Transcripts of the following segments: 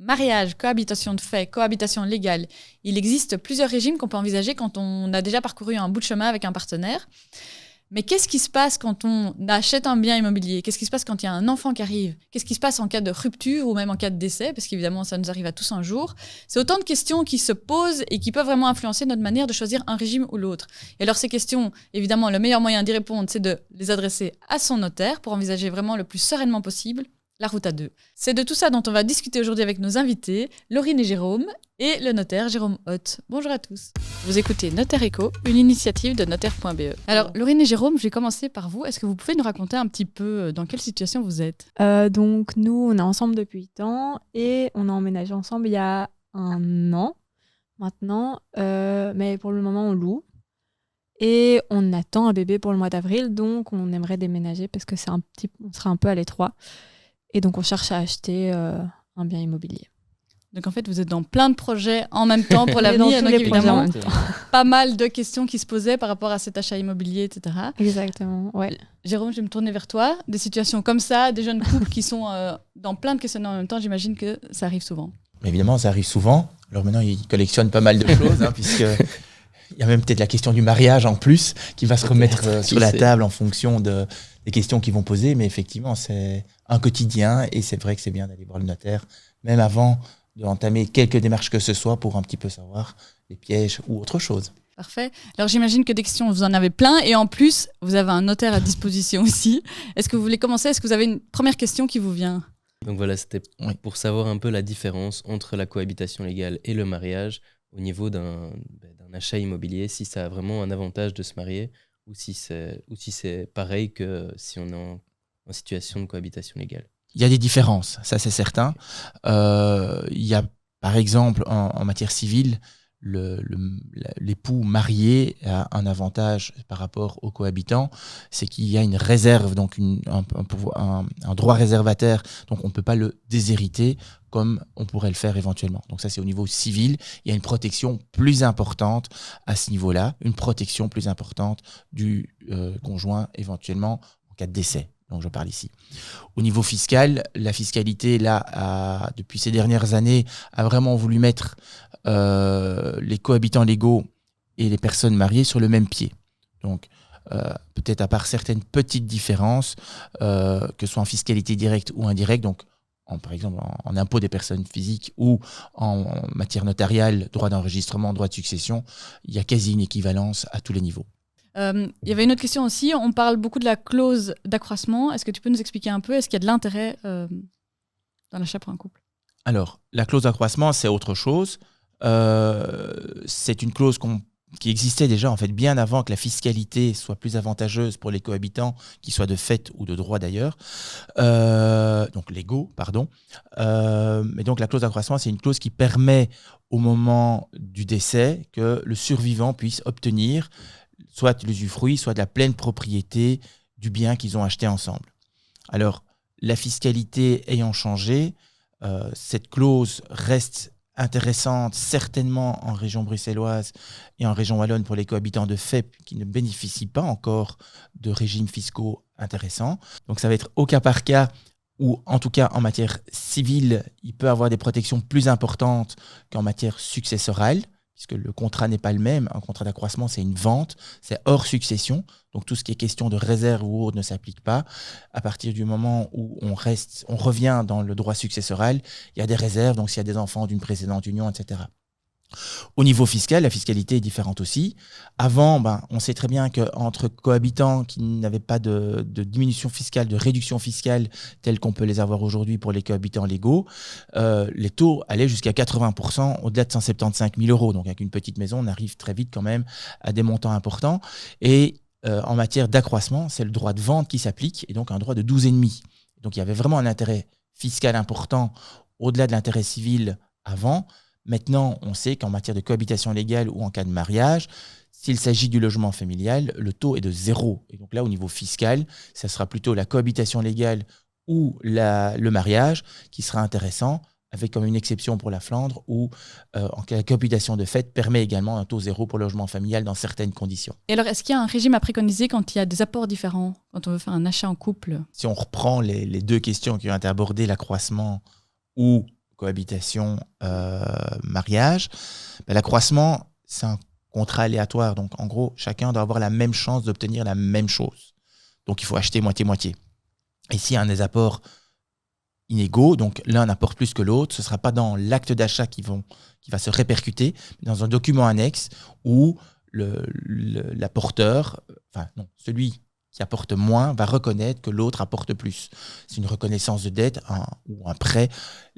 mariage, cohabitation de fait, cohabitation légale, il existe plusieurs régimes qu'on peut envisager quand on a déjà parcouru un bout de chemin avec un partenaire. Mais qu'est-ce qui se passe quand on achète un bien immobilier? Qu'est-ce qui se passe quand il y a un enfant qui arrive? Qu'est-ce qui se passe en cas de rupture ou même en cas de décès? Parce qu'évidemment, ça nous arrive à tous un jour. C'est autant de questions qui se posent et qui peuvent vraiment influencer notre manière de choisir un régime ou l'autre. Et alors, ces questions, évidemment, le meilleur moyen d'y répondre, c'est de les adresser à son notaire pour envisager vraiment le plus sereinement possible la route à deux. C'est de tout ça dont on va discuter aujourd'hui avec nos invités, Laurine et Jérôme, et le notaire Jérôme Hott. Bonjour à tous. Vous écoutez Notaire Éco, une initiative de notaire.be. Alors, Laurine et Jérôme, je vais commencer par vous. Est-ce que vous pouvez nous raconter un petit peu dans quelle situation vous êtes? Donc, nous, on est ensemble depuis 8 ans et on a emménagé ensemble il y a 1 an maintenant. Mais pour le moment, on loue. Et on attend un bébé pour le mois d'avril, donc on aimerait déménager parce que on sera un peu à l'étroit. Et donc, on cherche à acheter un bien immobilier. Donc, en fait, vous êtes dans plein de projets en même temps pour l'avenir. Donc, évidemment, pas mal de questions qui se posaient par rapport à cet achat immobilier, etc. Exactement, ouais. Jérôme, je vais me tourner vers toi. Des situations comme ça, des jeunes couples qui sont dans plein de questionnements en même temps, j'imagine que ça arrive souvent. Évidemment, ça arrive souvent. Alors maintenant, ils collectionnent pas mal de choses, puisque... Il y a même peut-être la question du mariage en plus qui va se remettre sur la table en fonction des questions qu'ils vont poser. Mais effectivement, c'est un quotidien et c'est vrai que c'est bien d'aller voir le notaire, même avant d'entamer quelques démarches que ce soit pour un petit peu savoir les pièges ou autre chose. Parfait. Alors j'imagine que des questions, vous en avez plein et en plus, vous avez un notaire à disposition aussi. Est-ce que vous voulez commencer? Est-ce que vous avez une première question qui vous vient? Donc voilà, c'était pour savoir un peu la différence entre la cohabitation légale et le mariage au niveau d'un achat immobilier, si ça a vraiment un avantage de se marier ou si c'est pareil que si on est en situation de cohabitation légale. Il y a des différences, ça c'est certain. Il y a par exemple en matière civile, l'époux marié a un avantage par rapport aux cohabitants, c'est qu'il y a une réserve, donc un droit réservataire, donc on ne peut pas le déshériter comme on pourrait le faire éventuellement. Donc ça, c'est au niveau civil. Il y a une protection plus importante à ce niveau-là, une protection plus importante du conjoint éventuellement en cas de décès. Donc je parle ici. Au niveau fiscal, la fiscalité, là, depuis ces dernières années, a vraiment voulu mettre les cohabitants légaux et les personnes mariées sur le même pied. Donc, peut-être à part certaines petites différences, que ce soit en fiscalité directe ou indirecte, donc par exemple en impôt des personnes physiques ou en matière notariale, droit d'enregistrement, droit de succession, il y a quasi une équivalence à tous les niveaux. Il y avait une autre question aussi, on parle beaucoup de la clause d'accroissement. Est-ce que tu peux nous expliquer un peu, est-ce qu'il y a de l'intérêt dans l'achat pour un couple? Alors, la clause d'accroissement, c'est autre chose. C'est une clause qui existait déjà en fait bien avant que la fiscalité soit plus avantageuse pour les cohabitants, qu'ils soient de fait ou de droit d'ailleurs, donc légaux, pardon. Mais donc la clause d'accroissement, c'est une clause qui permet au moment du décès que le survivant puisse obtenir soit l'usufruit, soit de la pleine propriété du bien qu'ils ont acheté ensemble. Alors, la fiscalité ayant changé, cette clause reste intéressante, certainement en région bruxelloise et en région wallonne pour les cohabitants de fait qui ne bénéficient pas encore de régimes fiscaux intéressants. Donc ça va être au cas par cas, ou en tout cas en matière civile, il peut avoir des protections plus importantes qu'en matière successorale, puisque le contrat n'est pas le même. Un contrat d'accroissement, c'est une vente, c'est hors succession. Donc tout ce qui est question de réserve ou autre ne s'applique pas. À partir du moment où on revient dans le droit successoral, il y a des réserves, donc s'il y a des enfants d'une précédente union, etc. Au niveau fiscal, la fiscalité est différente aussi. Avant, on sait très bien qu'entre cohabitants qui n'avaient pas de diminution fiscale, de réduction fiscale telle qu'on peut les avoir aujourd'hui pour les cohabitants légaux, les taux allaient jusqu'à 80% au-delà de 175 000 euros. Donc avec une petite maison, on arrive très vite quand même à des montants importants. Et en matière d'accroissement, c'est le droit de vente qui s'applique, et donc un droit de 12,5. Donc il y avait vraiment un intérêt fiscal important au-delà de l'intérêt civil avant. Maintenant, on sait qu'en matière de cohabitation légale ou en cas de mariage, s'il s'agit du logement familial, le taux est de 0. Et donc là, au niveau fiscal, ça sera plutôt la cohabitation légale ou le mariage qui sera intéressant, avec comme une exception pour la Flandre où la cohabitation de fait permet également un taux 0 pour le logement familial dans certaines conditions. Et alors, est-ce qu'il y a un régime à préconiser quand il y a des apports différents, quand on veut faire un achat en couple? Si on reprend les deux questions qui ont été abordées, l'accroissement ou cohabitation, mariage, l'accroissement, c'est un contrat aléatoire. Donc, en gros, chacun doit avoir la même chance d'obtenir la même chose. Donc, il faut acheter moitié-moitié. Et s'il y a un des apports inégaux, donc l'un apporte plus que l'autre, ce ne sera pas dans l'acte d'achat qui va se répercuter, mais dans un document annexe où l'apporteur, celui qui apporte moins va reconnaître que l'autre apporte plus. C'est une reconnaissance de dette ou un prêt.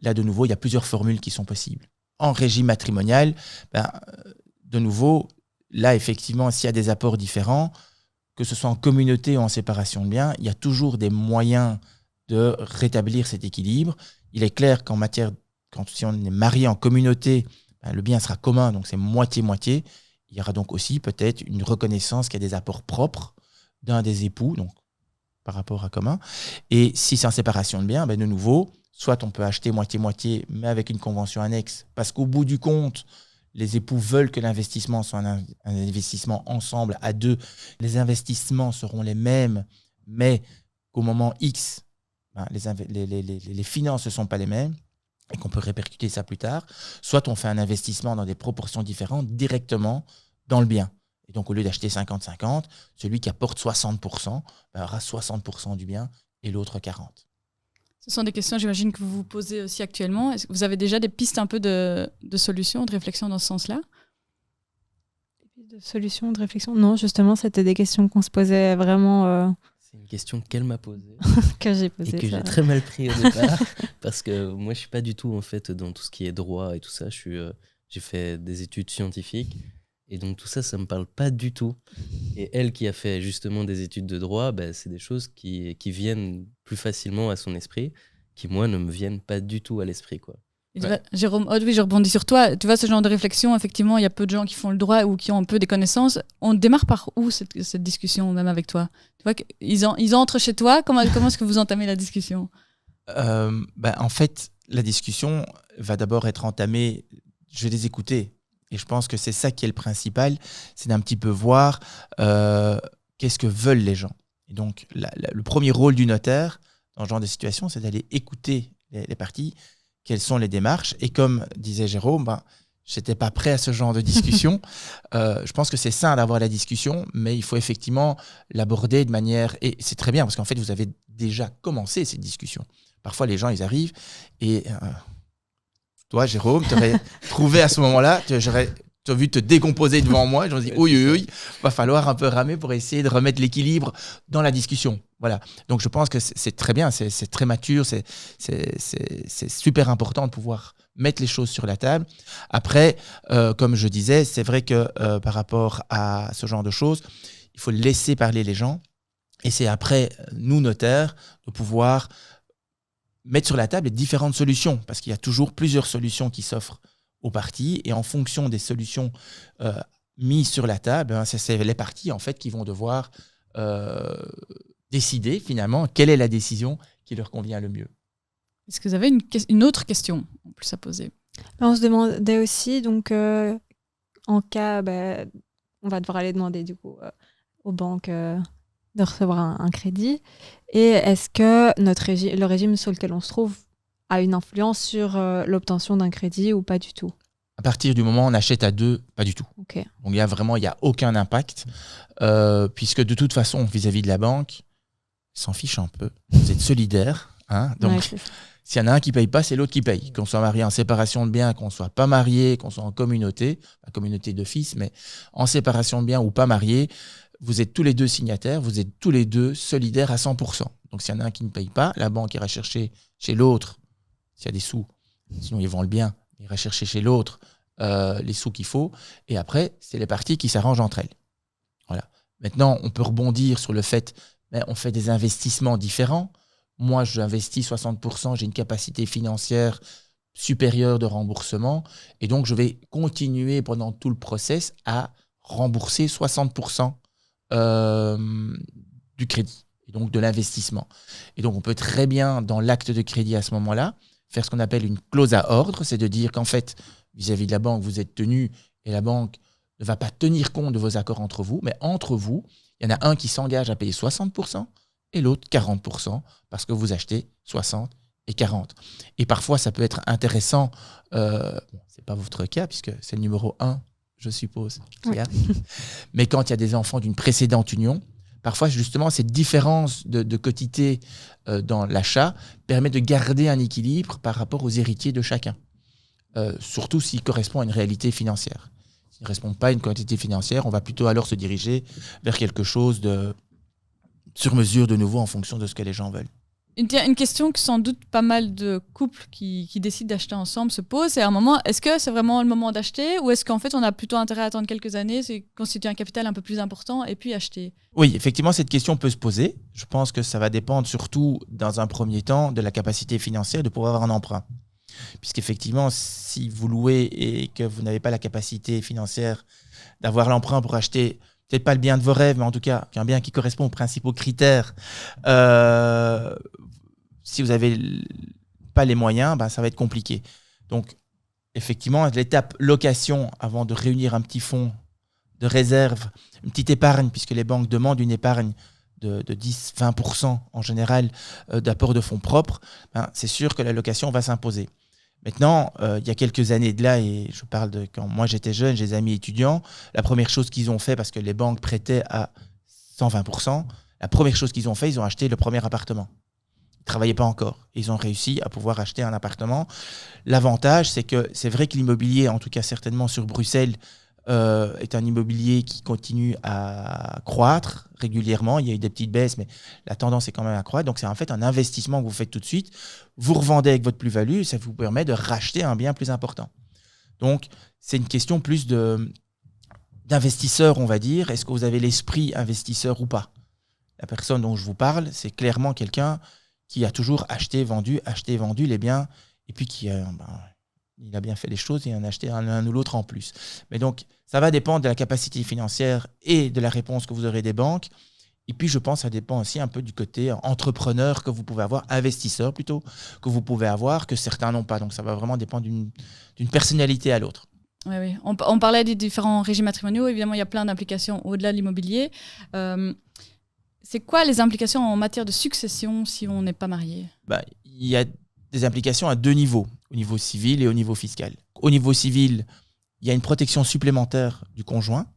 Là, de nouveau, il y a plusieurs formules qui sont possibles. En régime matrimonial, de nouveau, là, effectivement, s'il y a des apports différents, que ce soit en communauté ou en séparation de biens, il y a toujours des moyens de rétablir cet équilibre. Il est clair si on est marié en communauté, le bien sera commun, donc c'est moitié-moitié. Il y aura donc aussi peut-être une reconnaissance qu'il y a des apports propres d'un des époux, donc par rapport à commun. Et si c'est en séparation de biens, de nouveau, soit on peut acheter moitié-moitié, mais avec une convention annexe, parce qu'au bout du compte, les époux veulent que l'investissement soit un investissement ensemble, à deux. Les investissements seront les mêmes, mais qu'au moment X, les finances ne sont pas les mêmes et qu'on peut répercuter ça plus tard. Soit on fait un investissement dans des proportions différentes directement dans le bien. Et donc, au lieu d'acheter 50-50, celui qui apporte 60% aura 60% du bien et l'autre 40%. Ce sont des questions, j'imagine, que vous vous posez aussi actuellement. Est-ce que vous avez déjà des pistes un peu de solutions, de réflexion dans ce sens-là ? Des pistes de solutions, de réflexion ? Non, justement, c'était des questions qu'on se posait vraiment... C'est une question qu'elle m'a posée. Que j'ai posée. Et que j'ai très mal pris au départ. Parce que moi, je ne suis pas du tout en fait, dans tout ce qui est droit et tout ça. J'ai fait des études scientifiques. Et donc tout ça, ça ne me parle pas du tout. Et elle qui a fait justement des études de droit, c'est des choses qui viennent plus facilement à son esprit, qui moi ne me viennent pas du tout à l'esprit, quoi. Ouais. Jérôme, oui, je rebondis sur toi. Tu vois, ce genre de réflexion, effectivement, il y a peu de gens qui font le droit ou qui ont un peu des connaissances. On démarre par où cette discussion, même avec toi ? Tu vois, ils entrent chez toi. Comment est-ce que vous entamez la discussion ? En fait, la discussion va d'abord être entamée, je vais les écouter. Et je pense que c'est ça qui est le principal, c'est d'un petit peu voir qu'est-ce que veulent les gens. Et donc, le premier rôle du notaire dans ce genre de situation, c'est d'aller écouter les parties, quelles sont les démarches. Et comme disait Jérôme, je n'étais pas prêt à ce genre de discussion. Je pense que c'est sain d'avoir la discussion, mais il faut effectivement l'aborder de manière... Et c'est très bien, parce qu'en fait, vous avez déjà commencé cette discussion. Parfois, les gens, ils arrivent et... Toi, Jérôme, tu aurais trouvé à ce moment-là, tu as vu te décomposer devant moi. Je me dis, oui, va falloir un peu ramer pour essayer de remettre l'équilibre dans la discussion. Voilà. Donc, je pense que c'est très bien, c'est très mature, c'est super important de pouvoir mettre les choses sur la table. Après, comme je disais, c'est vrai que par rapport à ce genre de choses, il faut laisser parler les gens. Et c'est après, nous, notaires, de pouvoir mettre sur la table les différentes solutions, parce qu'il y a toujours plusieurs solutions qui s'offrent aux parties, et en fonction des solutions mises sur la table, c'est les parties en fait qui vont devoir décider finalement quelle est la décision qui leur convient le mieux. Est-ce que vous avez une autre question en plus à poser ? On se demandait aussi, donc en cas, on va devoir aller demander du coup aux banques de recevoir un crédit. Et est-ce que le régime sur lequel on se trouve a une influence sur l'obtention d'un crédit ou pas du tout ? À partir du moment où on achète à deux, pas du tout. Okay. Donc il n'y a aucun impact, puisque de toute façon, vis-à-vis de la banque, ils s'en fichent un peu. Vous êtes solidaires. Donc, s'il y en a un qui ne paye pas, c'est l'autre qui paye. Qu'on soit marié en séparation de biens, qu'on ne soit pas marié, qu'on soit en communauté, la communauté de fils, mais en séparation de biens ou pas marié, vous êtes tous les deux signataires, vous êtes tous les deux solidaires à 100%. Donc, s'il y en a un qui ne paye pas, la banque ira chercher chez l'autre, s'il y a des sous, sinon ils vendent le bien, il ira chercher chez l'autre les sous qu'il faut. Et après, c'est les parties qui s'arrangent entre elles. Voilà. Maintenant, on peut rebondir sur le fait, on fait des investissements différents. Moi, j'investis 60%, j'ai une capacité financière supérieure de remboursement. Et donc, je vais continuer pendant tout le process à rembourser 60% du crédit, et donc de l'investissement. Et donc, on peut très bien, dans l'acte de crédit à ce moment-là, faire ce qu'on appelle une clause à ordre, c'est de dire qu'en fait, vis-à-vis de la banque, vous êtes tenu et la banque ne va pas tenir compte de vos accords entre vous, mais entre vous, il y en a un qui s'engage à payer 60% et l'autre 40% parce que vous achetez 60 et 40. Et parfois, ça peut être intéressant, c'est pas votre cas, puisque c'est le numéro 1, je suppose, qui arrive. Mais quand il y a des enfants d'une précédente union, parfois, justement, cette différence de quotité dans l'achat permet de garder un équilibre par rapport aux héritiers de chacun. Surtout s'il correspond à une réalité financière. S'il ne correspond pas à une quantité financière, on va plutôt alors se diriger vers quelque chose de sur mesure de nouveau en fonction de ce que les gens veulent. Une question que sans doute pas mal de couples qui décident d'acheter ensemble se posent, c'est à un moment, est-ce que c'est vraiment le moment d'acheter ou est-ce qu'en fait on a plutôt intérêt à attendre quelques années, c'est constituer un capital un peu plus important et puis acheter? Oui, effectivement, cette question peut se poser. Je pense que ça va dépendre surtout, dans un premier temps, de la capacité financière de pouvoir avoir un emprunt. Puisqu'effectivement, si vous louez et que vous n'avez pas la capacité financière d'avoir l'emprunt pour acheter, peut-être pas le bien de vos rêves, mais en tout cas un bien qui correspond aux principaux critères, si vous n'avez pas les moyens, ça va être compliqué. Donc, effectivement, l'étape location, avant de réunir un petit fonds de réserve, une petite épargne, puisque les banques demandent une épargne de 10-20% en général d'apport de fonds propres, c'est sûr que la location va s'imposer. Maintenant, il y a quelques années de là, et je parle de quand moi j'étais jeune, j'ai des amis étudiants, la première chose qu'ils ont fait, parce que les banques prêtaient à 120%, la première chose qu'ils ont fait, ils ont acheté le premier appartement. Ils ne travaillaient pas encore. Ils ont réussi à pouvoir acheter un appartement. L'avantage, c'est que c'est vrai que l'immobilier, en tout cas certainement sur Bruxelles, est un immobilier qui continue à croître régulièrement. Il y a eu des petites baisses, mais la tendance est quand même à croître. Donc, c'est en fait un investissement que vous faites tout de suite. Vous revendez avec votre plus-value et ça vous permet de racheter un bien plus important. Donc, c'est une question plus d'investisseur, on va dire. Est-ce que vous avez l'esprit investisseur ou pas? La personne dont je vous parle, c'est clairement quelqu'un qui a toujours acheté, vendu les biens et puis qui il a bien fait les choses et en a acheté un ou l'autre en plus. Mais donc, ça va dépendre de la capacité financière et de la réponse que vous aurez des banques. Et puis, je pense que ça dépend aussi un peu du côté entrepreneur que vous pouvez avoir, investisseur plutôt, que vous pouvez avoir, que certains n'ont pas. Donc, ça va vraiment dépendre d'une personnalité à l'autre. Oui, oui. On parlait des différents régimes matrimoniaux. Évidemment, il y a plein d'implications au-delà de l'immobilier. C'est quoi les implications en matière de succession si on n'est pas marié? Il y a des implications à deux niveaux, au niveau civil et au niveau fiscal. Au niveau civil, il y a une protection supplémentaire du conjoint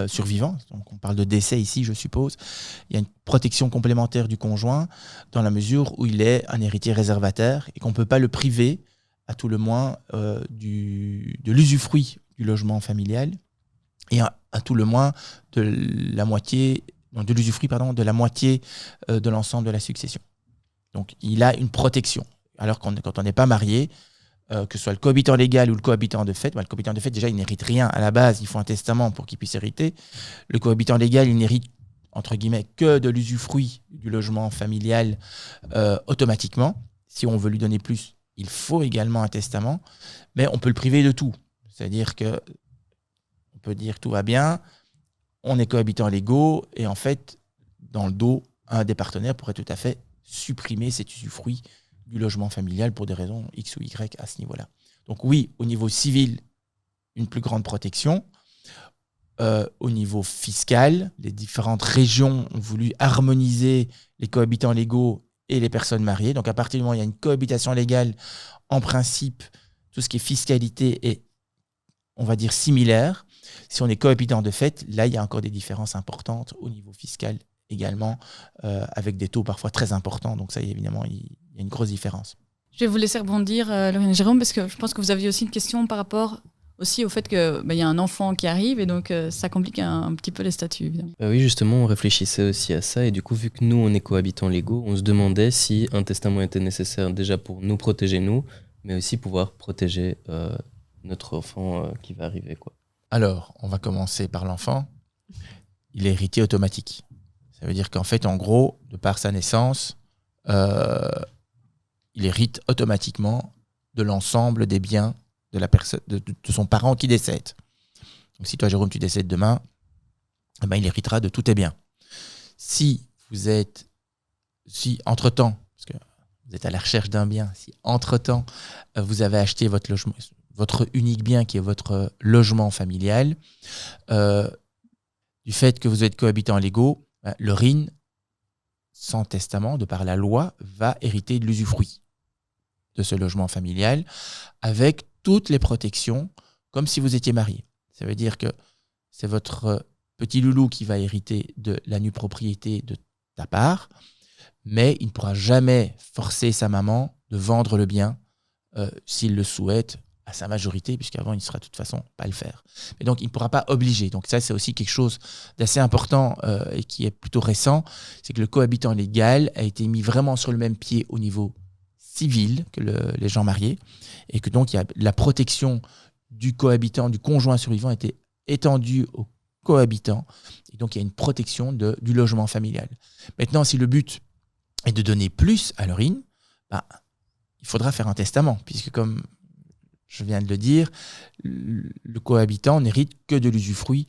survivant. Donc on parle de décès ici, je suppose. Il y a une protection complémentaire du conjoint dans la mesure où il est un héritier réservataire et qu'on ne peut pas le priver, à tout le moins, de l'usufruit du logement familial et à tout le moins de l'usufruit de la moitié de l'ensemble de la succession. Donc il a une protection. Alors quand on n'est pas marié, que ce soit le cohabitant légal ou le cohabitant de fait, le cohabitant de fait, déjà, il n'hérite rien à la base, il faut un testament pour qu'il puisse hériter. Le cohabitant légal, il n'hérite, entre guillemets, que de l'usufruit du logement familial automatiquement. Si on veut lui donner plus, il faut également un testament, mais on peut le priver de tout. C'est-à-dire qu'on peut dire tout va bien, on est cohabitants légaux, et en fait, dans le dos, un des partenaires pourrait tout à fait supprimer cet usufruit du logement familial pour des raisons X ou Y à ce niveau-là. Donc oui, au niveau civil, une plus grande protection. Au niveau fiscal, les différentes régions ont voulu harmoniser les cohabitants légaux et les personnes mariées. Donc à partir du moment où il y a une cohabitation légale, en principe, tout ce qui est fiscalité est, on va dire, similaire. Si on est cohabitant de fait, là, il y a encore des différences importantes au niveau fiscal également, avec des taux parfois très importants. Donc ça, évidemment, il y a une grosse différence. Je vais vous laisser rebondir, Laurine et Jérôme, parce que je pense que vous aviez aussi une question par rapport aussi au fait qu'il y a un enfant qui arrive et donc ça complique un petit peu les statuts. Oui, justement, on réfléchissait aussi à ça et du coup, vu que nous, on est cohabitants légaux, on se demandait si un testament était nécessaire déjà pour nous protéger nous, mais aussi pouvoir protéger notre enfant qui va arriver, quoi. Alors, on va commencer par l'enfant. Il est héritier automatique. Ça veut dire qu'en fait, en gros, de par sa naissance, il hérite automatiquement de l'ensemble des biens de la personne, de son parent qui décède. Donc, si toi, Jérôme, tu décèdes demain, il héritera de tous tes biens. Si entre-temps, parce que vous êtes à la recherche d'un bien, si entre-temps, vous avez acheté votre logement, votre unique bien qui est votre logement familial, du fait que vous êtes cohabitants légaux, le RIN, sans testament, de par la loi, va hériter de l'usufruit. de ce logement familial avec toutes les protections, comme si vous étiez marié. Ça veut dire que c'est votre petit loulou qui va hériter de la nue propriété de ta part, mais il ne pourra jamais forcer sa maman de vendre le bien s'il le souhaite à sa majorité, puisqu'avant, il ne sera de toute façon pas le faire. Et donc, il ne pourra pas obliger. Donc ça, c'est aussi quelque chose d'assez important et qui est plutôt récent, c'est que le cohabitant légal a été mis vraiment sur le même pied au niveau civil que les gens mariés, et que donc, il y a la protection du cohabitant, du conjoint survivant a été étendue au cohabitant, et donc il y a une protection du logement familial. Maintenant, si le but est de donner plus à Laurine, il faudra faire un testament, puisque comme je viens de le dire, le cohabitant n'hérite que de l'usufruit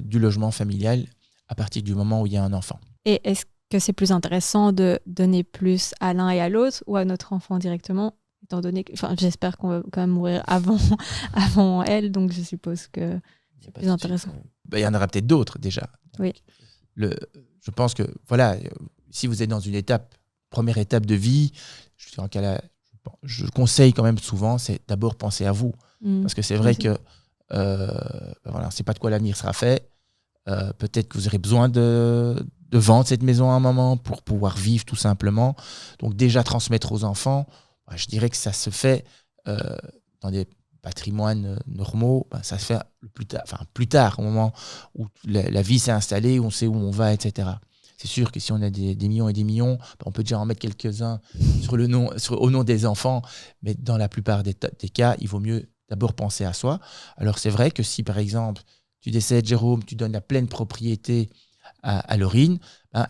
du logement familial à partir du moment où il y a un enfant. Et est-ce que c'est plus intéressant de donner plus à l'un et à l'autre ou à notre enfant directement, étant donné que, j'espère qu'on va quand même mourir avant elle, donc je suppose que c'est plus intéressant. Il y en aura peut-être d'autres déjà. Oui. Je pense que voilà, si vous êtes dans une première étape de vie, je conseille quand même souvent, c'est d'abord penser à vous. Parce que c'est vrai que on ne sait pas de quoi l'avenir sera fait. Peut-être que vous aurez besoin de vendre cette maison à un moment pour pouvoir vivre tout simplement. Donc déjà transmettre aux enfants, je dirais que ça se fait dans des patrimoines normaux, ça se fait plus tard, au moment où la vie s'est installée, où on sait où on va, etc. C'est sûr que si on a des millions et des millions, on peut déjà en mettre quelques-uns au nom des enfants, mais dans la plupart des cas, il vaut mieux d'abord penser à soi. Alors c'est vrai que si, par exemple, tu décèdes, Jérôme, tu donnes la pleine propriété à Laurine,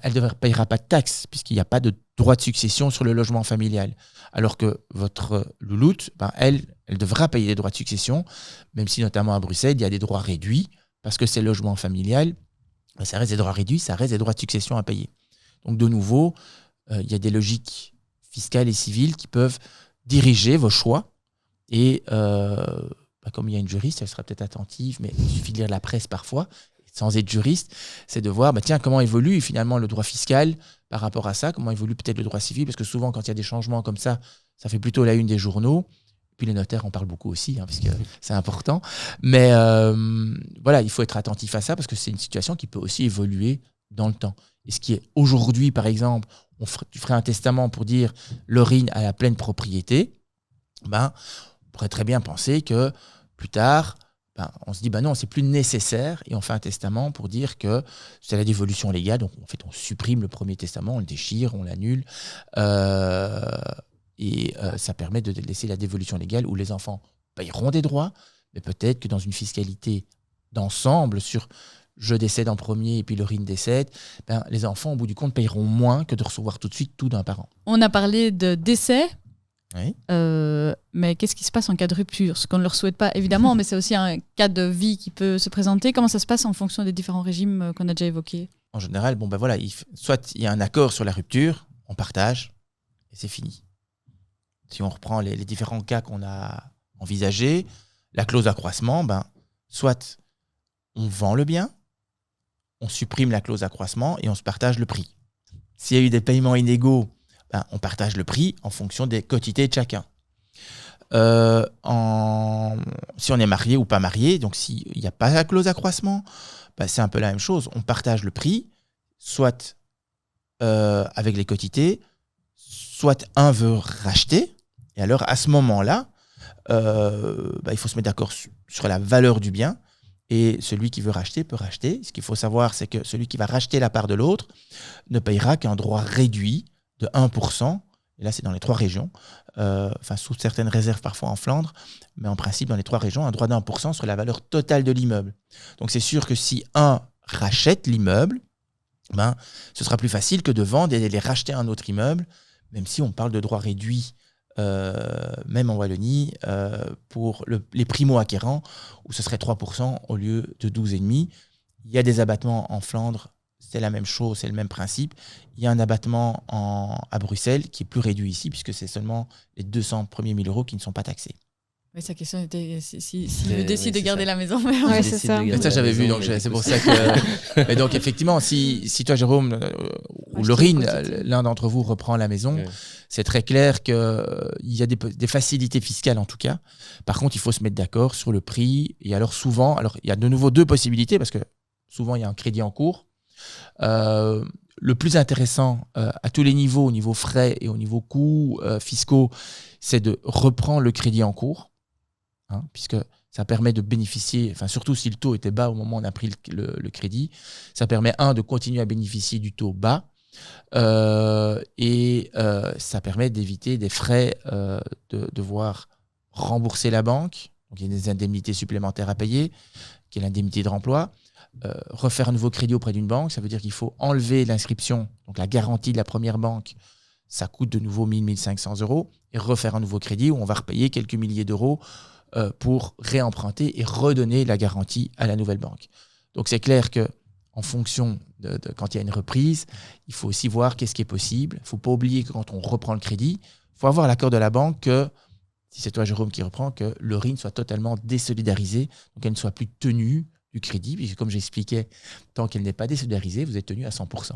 elle ne payera pas de taxes, puisqu'il n'y a pas de droit de succession sur le logement familial. Alors que votre louloute, elle devra payer des droits de succession, même si notamment à Bruxelles, il y a des droits réduits, parce que c'est le logement familial. Ça reste des droits réduits, ça reste des droits de succession à payer. Donc de nouveau, il y a des logiques fiscales et civiles qui peuvent diriger vos choix. Et comme il y a une juriste, elle sera peut-être attentive, mais il suffit de lire la presse parfois, sans être juriste, c'est de voir comment évolue finalement le droit fiscal par rapport à ça, comment évolue peut-être le droit civil, parce que souvent quand il y a des changements comme ça fait plutôt la une des journaux. Puis les notaires en parlent beaucoup aussi, parce que c'est important. Mais voilà, il faut être attentif à ça parce que c'est une situation qui peut aussi évoluer dans le temps. Et ce qui est aujourd'hui, par exemple, tu ferais un testament pour dire Laurine a la pleine propriété, on pourrait très bien penser que plus tard, on se dit non, c'est plus nécessaire et on fait un testament pour dire que c'est la dévolution légale. Donc en fait, on supprime le premier testament, on le déchire, on l'annule. Et ça permet de laisser la dévolution légale où les enfants paieront des droits, mais peut-être que dans une fiscalité d'ensemble sur je décède en premier et puis Laurine décède, les enfants, au bout du compte, paieront moins que de recevoir tout de suite tout d'un parent. On a parlé de décès, oui. Mais qu'est-ce qui se passe en cas de rupture? Ce qu'on ne leur souhaite pas, évidemment, mais c'est aussi un cas de vie qui peut se présenter. Comment ça se passe en fonction des différents régimes qu'on a déjà évoqués? En général, soit il y a un accord sur la rupture, on partage, et c'est fini. Si on reprend les différents cas qu'on a envisagés, la clause accroissement, soit on vend le bien, on supprime la clause accroissement et on se partage le prix. S'il y a eu des paiements inégaux, on partage le prix en fonction des quotités de chacun. Si on est marié ou pas marié, donc s'il n'y a pas la clause accroissement, c'est un peu la même chose. On partage le prix, soit avec les quotités, soit un veut racheter. Et alors, à ce moment-là, il faut se mettre d'accord sur la valeur du bien. Et celui qui veut racheter peut racheter. Ce qu'il faut savoir, c'est que celui qui va racheter la part de l'autre ne payera qu'un droit réduit de 1%. Et là, c'est dans les 3 régions. Sous certaines réserves, parfois en Flandre. Mais en principe, dans les 3 régions, un droit de 1% sur la valeur totale de l'immeuble. Donc, c'est sûr que si un rachète l'immeuble, ce sera plus facile que de vendre et de les racheter un autre immeuble, même si on parle de droits réduits. Même en Wallonie, pour les primo-acquérants, où ce serait 3% au lieu de 12,5%. Il y a des abattements en Flandre, c'est la même chose, c'est le même principe. Il y a un abattement à Bruxelles qui est plus réduit ici, puisque c'est seulement les 200 premiers 1 000 € qui ne sont pas taxés. Oui, sa question était si je décide de garder la maison. Mais ouais, c'est ça. Mais ça, j'avais vu, donc c'est pour ça que... Mais donc, effectivement, si toi, Jérôme, où Acheter Laurine, une quantité. l'un d'entre vous, reprend la maison, Ouais. c'est très clair qu'il y a des facilités fiscales en tout cas. Par contre, il faut se mettre d'accord sur le prix. Et alors souvent, il y a de nouveau deux possibilités parce que souvent il y a un crédit en cours. Le plus intéressant à tous les niveaux, au niveau frais et au niveau coûts fiscaux, c'est de reprendre le crédit en cours, hein, puisque ça permet de bénéficier, enfin surtout si le taux était bas au moment où on a pris le crédit, ça permet de continuer à bénéficier du taux bas et ça permet d'éviter des frais de devoir rembourser la banque. Donc il y a des indemnités supplémentaires à payer, qui est l'indemnité de remploi. Refaire un nouveau crédit auprès d'une banque, ça veut dire qu'il faut enlever l'inscription, donc la garantie de la première banque, ça coûte de nouveau 1 000, 1 500 €, et refaire un nouveau crédit où on va repayer quelques milliers d'euros pour réemprunter et redonner la garantie à la nouvelle banque. Donc c'est clair que en fonction de quand il y a une reprise, il faut aussi voir qu'est-ce qui est possible. Il ne faut pas oublier que quand on reprend le crédit, il faut avoir l'accord de la banque que, si c'est toi Jérôme qui reprend, que Laurine soit totalement désolidarisée, donc elle ne soit plus tenue du crédit, puisque comme j'expliquais, tant qu'elle n'est pas désolidarisée, vous êtes tenu à 100%.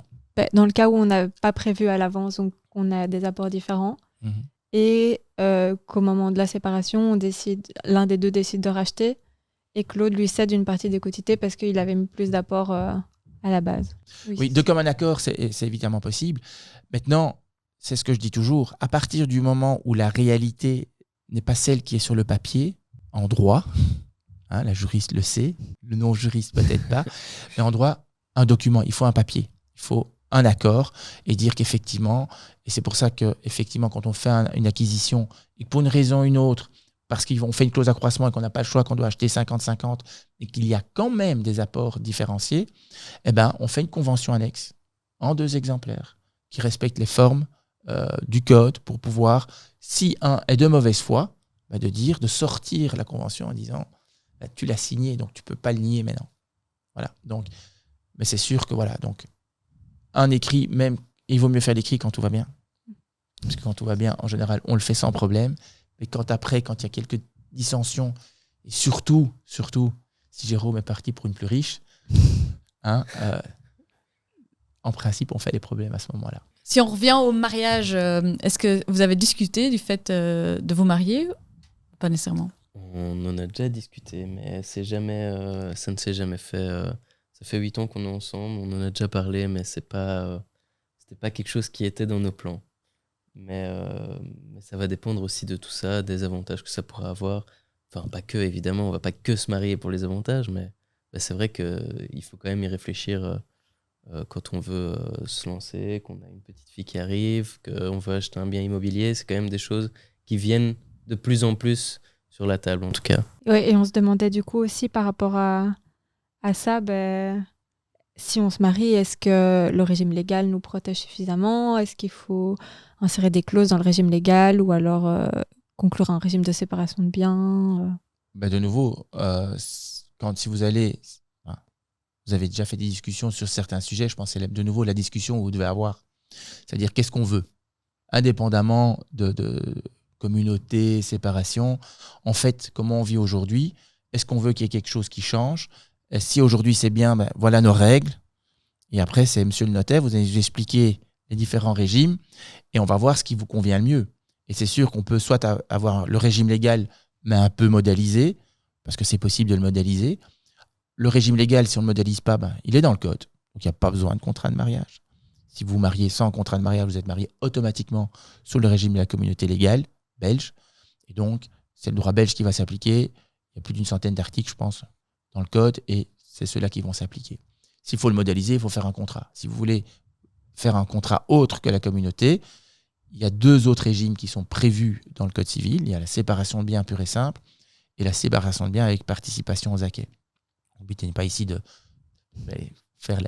Dans le cas où on n'a pas prévu à l'avance, donc on a des apports différents, Mhm. et qu'au moment de la séparation, l'un des deux décide de racheter, et Claude lui cède une partie des quotités parce qu'il avait mis plus d'apports à la base. Oui, de commun accord, c'est évidemment possible. Maintenant, c'est ce que je dis toujours, à partir du moment où la réalité n'est pas celle qui est sur le papier, en droit, hein, la juriste le sait, le non-juriste peut-être pas, mais en droit, un document, il faut un papier, il faut un accord et dire qu'effectivement, et c'est pour ça qu'effectivement, quand on fait une acquisition et que pour une raison ou une autre, parce qu'on fait une clause d'accroissement et qu'on n'a pas le choix, qu'on doit acheter 50-50 et qu'il y a quand même des apports différenciés, eh ben, on fait une convention annexe en 2 exemplaires qui respecte les formes du code pour pouvoir, si un est de mauvaise foi, de sortir la convention en disant tu l'as signé, donc tu ne peux pas le nier maintenant. Voilà. Donc, mais c'est sûr que voilà, donc un écrit, même, il vaut mieux faire l'écrit quand tout va bien. Parce que quand tout va bien, en général, on le fait sans problème. Mais quand il y a quelques dissensions, et surtout, si Jérôme est parti pour une plus riche, hein, en principe, on fait des problèmes à ce moment-là. Si on revient au mariage, est-ce que vous avez discuté du fait de vous marier? Pas nécessairement. On en a déjà discuté, mais ça ne s'est jamais fait. Ça fait 8 ans qu'on est ensemble, on en a déjà parlé, mais c'était pas quelque chose qui était dans nos plans. Mais ça va dépendre aussi de tout ça, des avantages que ça pourra avoir. Enfin, pas que, évidemment, on va pas que se marier pour les avantages, mais c'est vrai qu'il faut quand même y réfléchir quand on veut se lancer, qu'on a une petite fille qui arrive, qu'on veut acheter un bien immobilier. C'est quand même des choses qui viennent de plus en plus sur la table, en tout cas. Ouais, et on se demandait du coup aussi par rapport à ça, si on se marie, est-ce que le régime légal nous protège suffisamment? Est-ce qu'il faut insérer des clauses dans le régime légal ou alors conclure un régime de séparation de biens? De nouveau, si vous allez... Vous avez déjà fait des discussions sur certains sujets, je pense que c'est de nouveau la discussion que vous devez avoir. C'est-à-dire qu'est-ce qu'on veut? Indépendamment de communauté, séparation, en fait, comment on vit aujourd'hui? Est-ce qu'on veut qu'il y ait quelque chose qui change? Et si aujourd'hui c'est bien, voilà nos règles. Et après, c'est monsieur le notaire, vous allez nous expliquer les différents régimes et on va voir ce qui vous convient le mieux. Et c'est sûr qu'on peut soit avoir le régime légal, mais un peu modélisé, parce que c'est possible de le modéliser. Le régime légal, si on ne le modélise pas, il est dans le code. Donc, il n'y a pas besoin de contrat de mariage. Si vous vous mariez sans contrat de mariage, vous êtes marié automatiquement sous le régime de la communauté légale belge. Et donc, c'est le droit belge qui va s'appliquer. Il y a plus d'une centaine d'articles, je pense, dans le code, et c'est ceux-là qui vont s'appliquer. S'il faut le modéliser, il faut faire un contrat. Si vous voulez faire un contrat autre que la communauté, il y a 2 autres régimes qui sont prévus dans le code civil. Il y a la séparation de biens pure et simple et la séparation de biens avec participation aux acquêts. Le but n'est pas ici de faire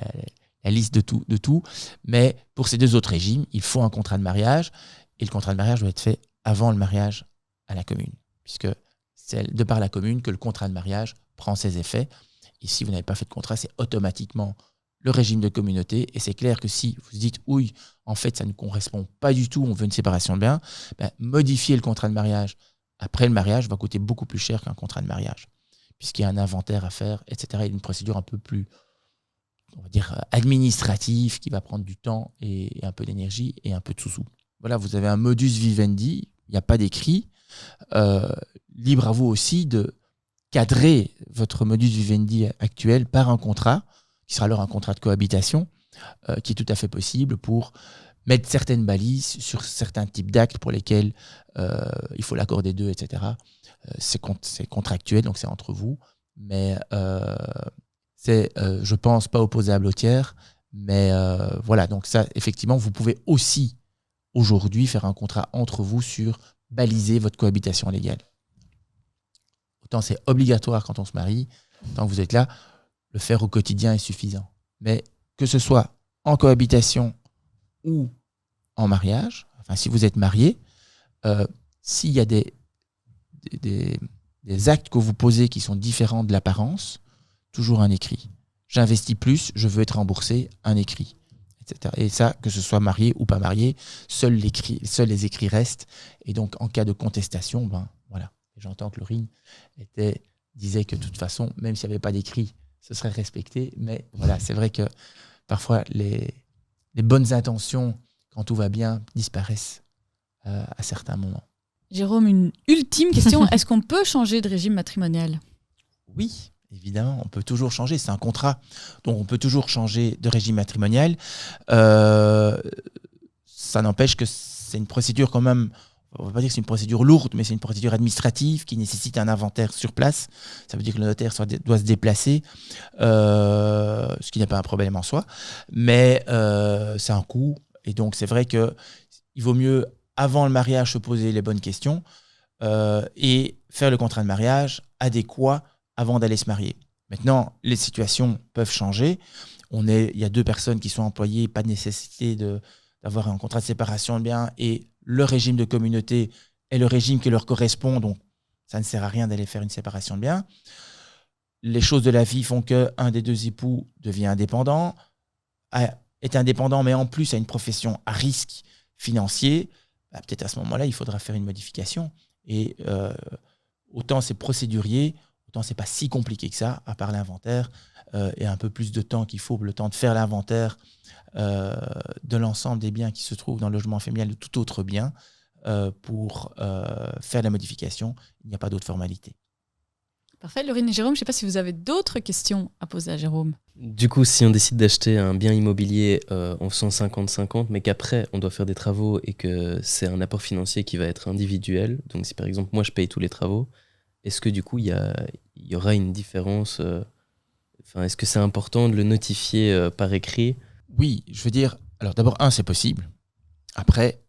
la liste de tout, mais pour ces 2 autres régimes, il faut un contrat de mariage, et le contrat de mariage doit être fait avant le mariage à la commune, puisque c'est de par la commune que le contrat de mariage prend ses effets. Et si vous n'avez pas fait de contrat, c'est automatiquement le régime de communauté, et c'est clair que si vous dites « oui, en fait, ça ne correspond pas du tout, on veut une séparation de biens », modifier le contrat de mariage après le mariage va coûter beaucoup plus cher qu'un contrat de mariage, puisqu'il y a un inventaire à faire, etc. Il y a une procédure un peu plus on va dire, administratif qui va prendre du temps et un peu d'énergie et un peu de sous-sous. Voilà, vous avez un modus vivendi, il n'y a pas d'écrit. Libre à vous aussi de cadrer votre modus vivendi actuel par un contrat, qui sera alors un contrat de cohabitation, qui est tout à fait possible pour mettre certaines balises sur certains types d'actes pour lesquels il faut l'accord des deux, etc. C'est contractuel, donc c'est entre vous, mais c'est, je pense, pas opposable au tiers. Mais voilà, donc ça, effectivement, vous pouvez aussi aujourd'hui faire un contrat entre vous sur baliser votre cohabitation légale. Autant c'est obligatoire quand on se marie, tant que vous êtes là, le faire au quotidien est suffisant. Mais que ce soit en cohabitation ou en mariage, enfin si vous êtes marié, s'il y a des actes que vous posez qui sont différents de l'apparence, toujours un écrit. J'investis plus, je veux être remboursé, un écrit, etc. Et ça, que ce soit marié ou pas marié, seuls les écrits restent. Et donc, en cas de contestation, voilà. J'entends que Laurine disait que de toute façon, même s'il n'y avait pas d'écrit, ce serait respecté. Mais voilà, c'est vrai que parfois, les bonnes intentions, quand tout va bien, disparaissent à certains moments. Jérôme, une ultime question. Est-ce qu'on peut changer de régime matrimonial ? Oui, évidemment, on peut toujours changer. C'est un contrat, donc on peut toujours changer de régime matrimonial. Ça n'empêche que c'est une procédure quand même, on ne va pas dire que c'est une procédure lourde, mais c'est une procédure administrative qui nécessite un inventaire sur place. Ça veut dire que le notaire doit se déplacer, ce qui n'est pas un problème en soi, mais c'est un coût. Et donc, c'est vrai qu'il vaut mieux, avant le mariage, se poser les bonnes questions et faire le contrat de mariage adéquat avant d'aller se marier. Maintenant, les situations peuvent changer. Il y a deux personnes qui sont employées, pas de nécessité d'avoir un contrat de séparation de biens et le régime de communauté est le régime qui leur correspond, donc ça ne sert à rien d'aller faire une séparation de biens. Les choses de la vie font qu'un des deux époux devient indépendant, est indépendant, mais en plus a une profession à risque financier. Peut-être à ce moment-là, il faudra faire une modification. Et autant c'est procédurier, autant c'est pas si compliqué que ça, à part l'inventaire et un peu plus de temps qu'il faut, le temps de faire l'inventaire de l'ensemble des biens qui se trouvent dans le logement familial ou tout autre bien pour faire la modification. Il n'y a pas d'autre formalité. Parfait, Laurine et Jérôme, je ne sais pas si vous avez d'autres questions à poser à Jérôme. Du coup, si on décide d'acheter un bien immobilier en faisant 50-50, mais qu'après on doit faire des travaux et que c'est un apport financier qui va être individuel, donc si par exemple moi je paye tous les travaux, est-ce que du coup il y aura une différence est-ce que c'est important de le notifier par écrit ? Oui, je veux dire, alors d'abord, c'est possible. Après,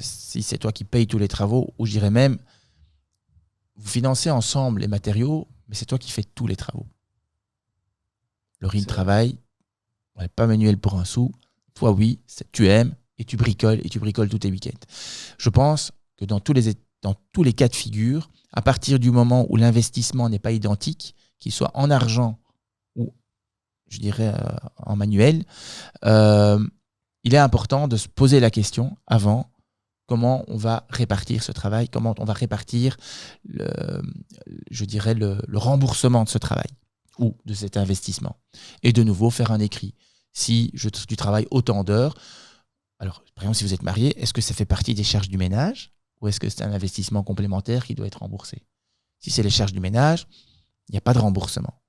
si c'est toi qui payes tous les travaux, ou je dirais même, vous financez ensemble les matériaux, mais c'est toi qui fais tous les travaux. Laurine travaille, elle n'est pas manuelle pour un sou. Toi, oui, tu aimes et tu bricoles tous tes week-ends. Je pense que dans tous les cas de figure, à partir du moment où l'investissement n'est pas identique, qu'il soit en argent ou, je dirais, en manuel, il est important de se poser la question avant comment on va répartir ce travail, comment on va répartir le remboursement de ce travail ou de cet investissement. Et de nouveau, faire un écrit. Si tu travailles autant d'heures, alors par exemple, si vous êtes marié, est-ce que ça fait partie des charges du ménage ou est-ce que c'est un investissement complémentaire qui doit être remboursé ? Si c'est les charges du ménage, il n'y a pas de remboursement.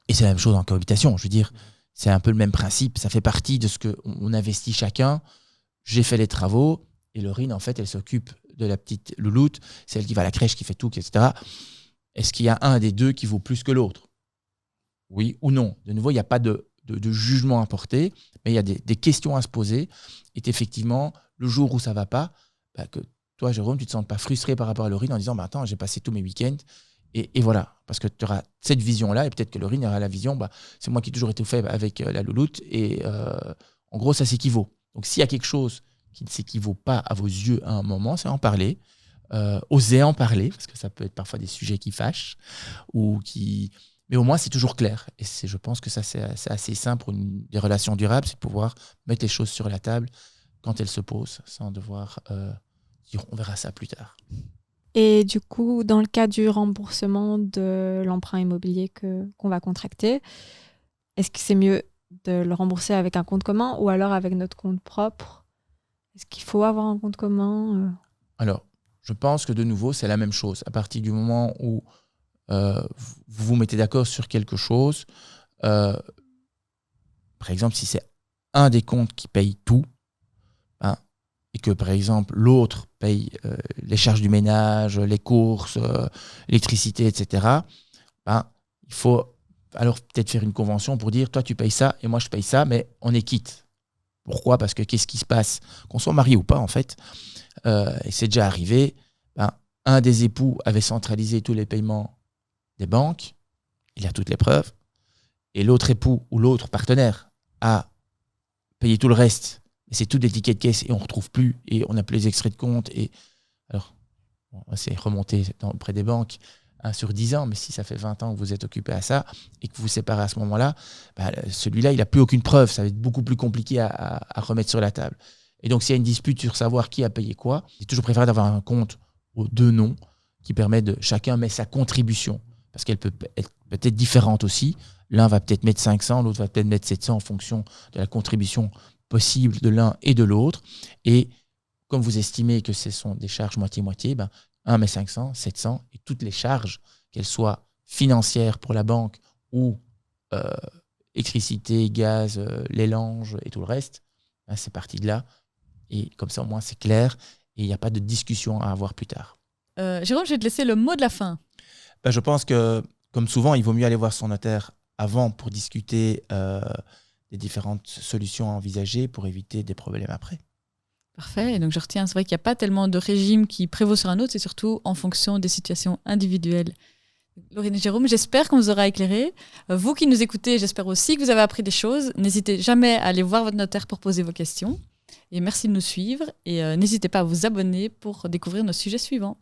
Et c'est la même chose en cohabitation, je veux dire, c'est un peu le même principe, ça fait partie de ce qu'on investit chacun. J'ai fait les travaux et Laurine, en fait, elle s'occupe de la petite louloute, c'est elle qui va à la crèche, qui fait tout, etc. Est-ce qu'il y a un des deux qui vaut plus que l'autre ? Oui ou non ? De nouveau, il n'y a pas de jugement à porter, mais il y a des questions à se poser. Et effectivement, le jour où ça ne va pas, que toi, Jérôme, tu ne te sens pas frustré par rapport à Laurine en disant attends, j'ai passé tous mes week-ends. Et voilà, parce que tu auras cette vision-là, et peut-être que Laurine aura la vision, c'est moi qui ai toujours été fait avec la louloute, et en gros, ça s'équivaut. Donc, s'il y a quelque chose qui ne s'équivaut pas à vos yeux à un moment, c'est en parler, oser en parler, parce que ça peut être parfois des sujets qui fâchent, mais au moins, c'est toujours clair. Et je pense que ça, c'est assez simple pour des relations durables, c'est de pouvoir mettre les choses sur la table quand elles se posent, sans devoir dire on verra ça plus tard. Et du coup, dans le cas du remboursement de l'emprunt immobilier qu'on va contracter, est-ce que c'est mieux de le rembourser avec un compte commun ou alors avec notre compte propre? Est-ce qu'il faut avoir un compte commun? Alors, je pense que de nouveau, c'est la même chose. À partir du moment où vous vous mettez d'accord sur quelque chose, par exemple, si c'est un des comptes qui paye tout, hein, et que par exemple l'autre paye les charges du ménage, les courses, l'électricité, etc., il faut alors peut-être faire une convention pour dire toi tu payes ça et moi je paye ça, mais on est quitte. Pourquoi? Parce que qu'est-ce qui se passe? Qu'on soit marié ou pas en fait, et c'est déjà arrivé, un des époux avait centralisé tous les paiements des banques, il a toutes les preuves, et l'autre époux ou l'autre partenaire a payé tout le reste. Et c'est tout des tickets de caisse et on ne retrouve plus et on n'a plus les extraits de compte. Et alors, c'est remonté auprès des banques sur 10 ans, mais si ça fait 20 ans que vous êtes occupé à ça et que vous vous séparez à ce moment-là, celui-là, il n'a plus aucune preuve. Ça va être beaucoup plus compliqué à remettre sur la table. Et donc, s'il y a une dispute sur savoir qui a payé quoi, c'est toujours préférable d'avoir un compte aux deux noms qui permet de chacun met sa contribution. Parce qu'elle peut être peut-être différente aussi. L'un va peut-être mettre 500, l'autre va peut-être mettre 700 en fonction de la contribution possible de l'un et de l'autre. Et comme vous estimez que ce sont des charges moitié-moitié, un met 500, 700, et toutes les charges, qu'elles soient financières pour la banque ou électricité, gaz, les langes et tout le reste, c'est parti de là. Et comme ça, au moins, c'est clair et il n'y a pas de discussion à avoir plus tard. Jérôme, je vais te laisser le mot de la fin. Je pense que, comme souvent, il vaut mieux aller voir son notaire avant pour discuter des différentes solutions à envisager pour éviter des problèmes après. Parfait. Et donc, je retiens, c'est vrai qu'il n'y a pas tellement de régime qui prévaut sur un autre, c'est surtout en fonction des situations individuelles. Laurine et Jérôme, j'espère qu'on vous aura éclairé. Vous qui nous écoutez, j'espère aussi que vous avez appris des choses. N'hésitez jamais à aller voir votre notaire pour poser vos questions. Et merci de nous suivre. Et n'hésitez pas à vous abonner pour découvrir nos sujets suivants.